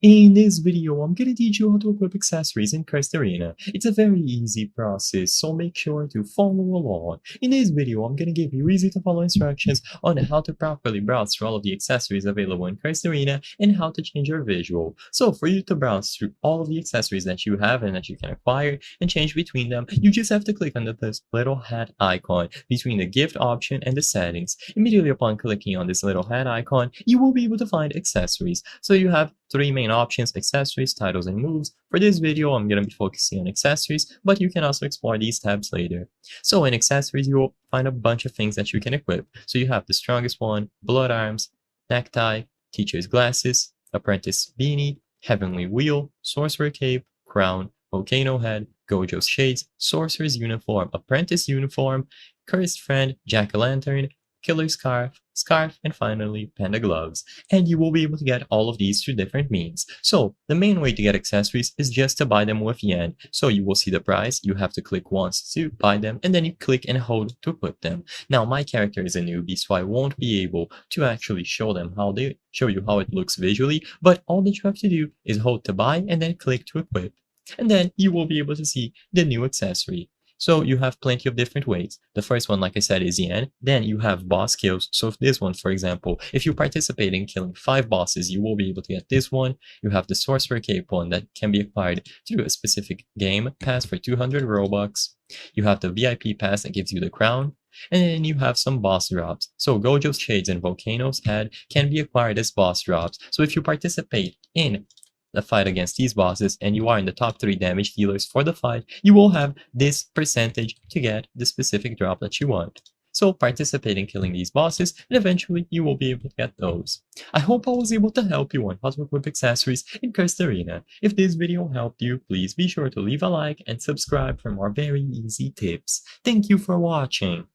In this video, I'm gonna teach you how to equip accessories in Quest Arena. It's a very easy process, so make sure to follow along. In this video, I'm gonna give you easy to follow instructions on how to properly browse through all of the accessories available in Quest Arena and how to change your visual. So for you to browse through all of the accessories that you have and that you can acquire and change between them, you just have to click on this little hat icon between the gift option and the settings. Immediately upon clicking on this little hat icon, you will be able to find accessories. So you have three main options: accessories, titles, and moves. For this video, I'm going to be focusing on accessories, but you can also explore these tabs later. So in accessories, you will find a bunch of things that you can equip. So you have the strongest one, blood arms, necktie, teacher's glasses, apprentice beanie, heavenly wheel, sorcerer cape, crown, volcano head, Gojo's shades, sorcerer's uniform, apprentice uniform, cursed friend, jack-o'-lantern, killer scarf, and finally panda gloves. And you will be able to get all of these through different means. So the main way to get accessories is just to buy them with yen. So you will see the price, you have to click once to buy them, and then you click and hold to equip them. Now my character is a newbie, so I won't be able to actually show you how it looks visually, but all that you have to do is hold to buy and then click to equip. And then you will be able to see the new accessory. So you have plenty of different ways. The first one, like I said, is yen. Then you have boss kills. So if this one, for example, if you participate in killing 5 bosses, you will be able to get this one. You have the Sorcerer Cape one that can be acquired through a specific game pass for 200 Robux. You have the VIP pass that gives you the crown. And then you have some boss drops. So Gojo's Shades and Volcano's Head can be acquired as boss drops. So if you participate in the fight against these bosses and you are in the top 3 damage dealers for the fight, you will have this percentage to get the specific drop that you want. So participate in killing these bosses and eventually you will be able to get those. I hope I was able to help you on how to equip accessories in Cursed Arena. If this video helped you, please be sure to leave a like and subscribe for more very easy tips. Thank you for watching.